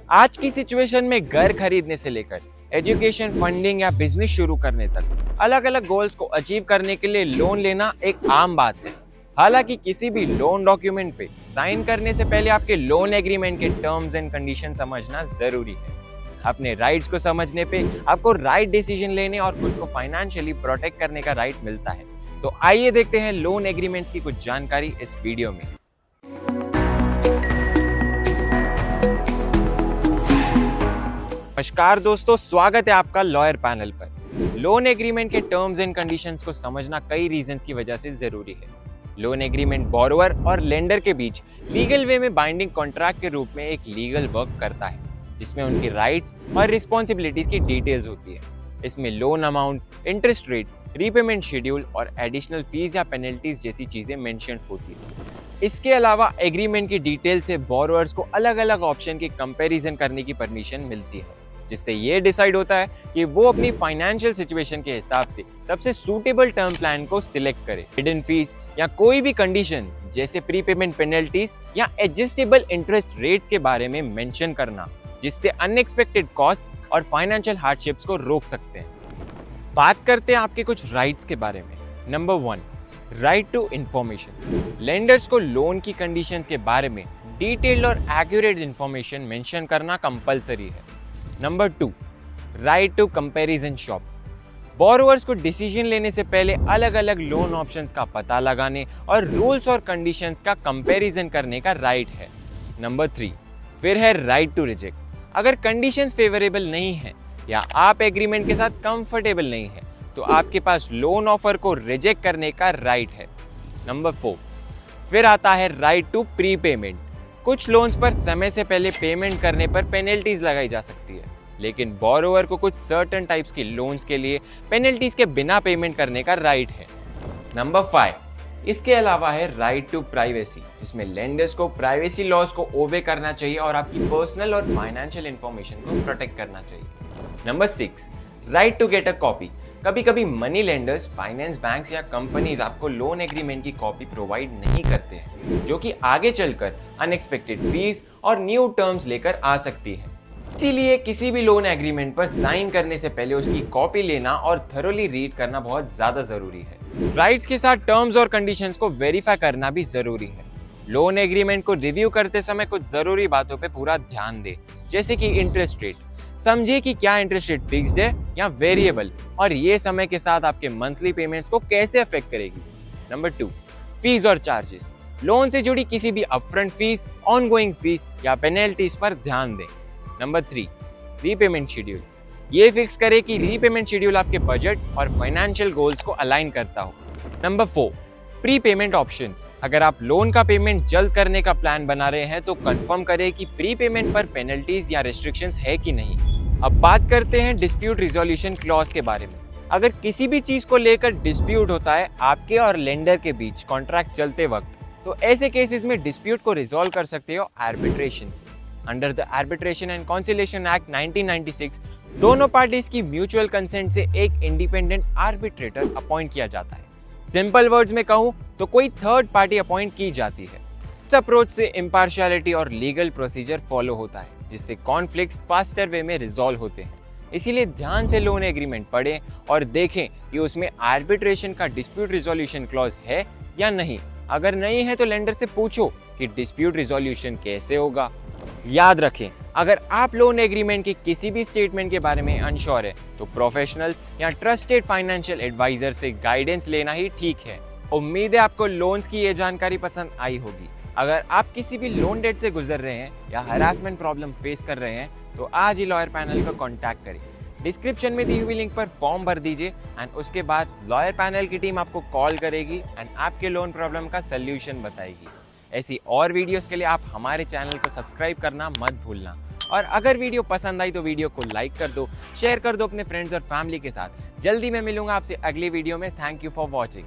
आज की सिचुएशन में घर खरीदने से लेकर एजुकेशन, फंडिंग या बिजनेस शुरू करने तक अलग अलग गोल्स को अचीव करने के लिए लोन लेना एक आम बात है। हालांकि किसी भी लोन डॉक्यूमेंट पे साइन करने से पहले आपके लोन एग्रीमेंट के टर्म्स एंड कंडीशन समझना जरूरी है। अपने राइट्स को समझने पे आपको राइट डिसीजन लेने और खुद को फाइनेंशियली प्रोटेक्ट करने का राइट मिलता है। तो आइए देखते हैं लोन एग्रीमेंट्स की कुछ जानकारी इस वीडियो में। नमस्कार दोस्तों, स्वागत है आपका लॉयर पैनल पर। लोन एग्रीमेंट के टर्म्स एंड कंडीशंस को समझना कई रीजंस की वजह से जरूरी है। लोन एग्रीमेंट बोरोवर और लेंडर के बीच लीगल वे में बाइंडिंग कॉन्ट्रैक्ट के रूप में एक लीगल वर्क करता है, जिसमें उनकी राइट्स और रिस्पॉन्सिबिलिटीज की डिटेल्स होती है। इसमें loan amount, interest rate, repayment schedule और एडिशनल फीस या पेनल्टीज जैसी चीजें मेंशन होती है। इसके अलावा एग्रीमेंट की डिटेल से बोरोवर्स को अलग अलग ऑप्शन की कंपैरिजन करने की परमिशन मिलती है, जिससे ये डिसाइड होता है कि वो अपनी फाइनेंशियल सिचुएशन के हिसाब से सबसे सूटेबल टर्म प्लान को सिलेक्ट करे। हिडन फीस या कोई भी कंडीशन जैसे प्रीपेमेंट पेनल्टीज या एडजस्टेबल इंटरेस्ट रेट्स के बारे में मेंशन करना, जिससे अनएक्सपेक्टेड कॉस्ट और फाइनेंशियल हार्डशिप्स को रोक सकते हैं। बात करते हैं आपके कुछ राइट्स के बारे में। Number 1, right to information. Lenders को लोन की कंडीशंस के बारे में डिटेल्ड और एक्यूरेट इंफॉर्मेशन मेंशन करना कंपलसरी है। Number 2, right to comparison shop. Borrowers को डिसीजन लेने से पहले अलग अलग लोन ऑप्शंस का पता लगाने और रूल्स और कंडीशंस का कंपैरिजन करने का राइट है। नंबर 3, फिर है राइट टू रिजेक्ट। अगर कंडीशंस फेवरेबल नहीं है या आप एग्रीमेंट के साथ कंफर्टेबल नहीं है तो आपके पास लोन ऑफर को रिजेक्ट करने का राइट है। नंबर 4, फिर आता है राइट टू प्री पेमेंट। कुछ लोन्स पर समय से पहले पेमेंट करने पर पेनल्टीज लगाई जा सकती है, लेकिन बोरोवर को कुछ सर्टेन टाइप्स की लोन्स के लिए पेनल्टीज के बिना पेमेंट करने का राइट है। नंबर 5, इसके अलावा है राइट टू प्राइवेसी, जिसमें लेंडर्स को प्राइवेसी लॉज को ओबे करना चाहिए और आपकी पर्सनल और फाइनेंशियल इंफॉर्मेशन को प्रोटेक्ट करना चाहिए। Number 6, right to get a copy. कभी कभी मनी लेंडर्स, फाइनेंस बैंक्स या कंपनीज आपको लोन एग्रीमेंट की कॉपी प्रोवाइड नहीं करते हैं, जो कि आगे चलकर अनएक्सपेक्टेड फीस और न्यू टर्म्स लेकर आ सकती है। इसीलिए किसी भी लोन एग्रीमेंट पर साइन करने से पहले उसकी कॉपी लेना और थरोली रीड करना बहुत ज्यादा जरूरी है। राइट्स के साथ टर्म्स और कंडीशंस को वेरीफाई करना भी जरूरी है। लोन एग्रीमेंट को रिव्यू करते समय कुछ जरूरी बातों पे पूरा ध्यान दें, जैसे कि इंटरेस्ट रेट। समझिए कि क्या इंटरेस्ट रेट फिक्स्ड है या वेरिएबल, और ये समय के साथ आपके मंथली पेमेंट्स को कैसे अफेक्ट करेगी। नंबर 2, फीस और चार्जेस। लोन से जुड़ी किसी भी अपफ्रंट फीस, ऑनगोइंग फीस या पेनल्टीज पर ध्यान दें। Number 3, repayment schedule. ये फिक्स करें कि रीपेमेंट शेड्यूल आपके बजट और फाइनेंशियल गोल्स को अलाइन करता हो। Number 4, pre payment options. अगर आप लोन का पेमेंट जल्द करने का प्लान बना रहे हैं तो कंफर्म करें कि प्री पेमेंट पर पेनल्टीज या रेस्ट्रिक्शंस है कि नहीं। अब बात करते हैं डिस्प्यूट रिजोल्यूशन क्लॉज के बारे में। अगर किसी भी चीज को लेकर डिस्प्यूट होता है आपके और लेंडर के बीच कॉन्ट्रैक्ट चलते वक्त, तो ऐसे केसेस में डिस्प्यूट को रिजॉल्व कर सकते हो आर्बिट्रेशन से। Under the arbitration and conciliation act 1996 दोनों पार्टीज की म्यूचुअल कंसेंट से एक इंडिपेंडेंट आर्बिट्रेटर अपॉइंट किया जाता है। सिंपल वर्ड्स में कहूं तो कोई थर्ड पार्टी अपॉइंट की जाती है। इस अप्रोच से इम्पार्शियलिटी और लीगल प्रोसीजर फॉलो होता है, जिससे कॉन्फ्लिक्ट्स फास्टर वे में रिजॉल्व होते हैं। इसीलिए ध्यान से लोन एग्रीमेंट पढ़ें और देखें कि उसमें आर्बिट्रेशन का डिस्प्यूट रिजोल्यूशन क्लॉज है या नहीं। अगर नहीं है तो लेंडर से पूछो कि डिस्प्यूट रिजोल्यूशन कैसे होगा। याद रखें, अगर आप लोन एग्रीमेंट के किसी भी स्टेटमेंट के बारे में अनश्योर है तो प्रोफेशनल्स या ट्रस्टेड फाइनेंशियल एडवाइजर से गाइडेंस लेना ही ठीक है। उम्मीद है आपको लोन्स की ये जानकारी पसंद आई होगी। अगर आप किसी भी लोन डेट से गुजर रहे हैं या हरासमेंट प्रॉब्लम फेस कर रहे हैं तो आज ही लॉयर पैनल को कांटेक्ट करें। डिस्क्रिप्शन में दी हुई लिंक पर फॉर्म भर दीजिए एंड उसके बाद लॉयर पैनल की टीम आपको कॉल करेगी एंड आपके लोन प्रॉब्लम का सल्यूशन बताएगी। ऐसी और वीडियोस के लिए आप हमारे चैनल को सब्सक्राइब करना मत भूलना। और अगर वीडियो पसंद आई तो वीडियो को लाइक कर दो, शेयर कर दो अपने फ्रेंड्स और फैमिली के साथ। जल्दी मैं मिलूंगा आपसे अगली वीडियो में। Thank you for watching.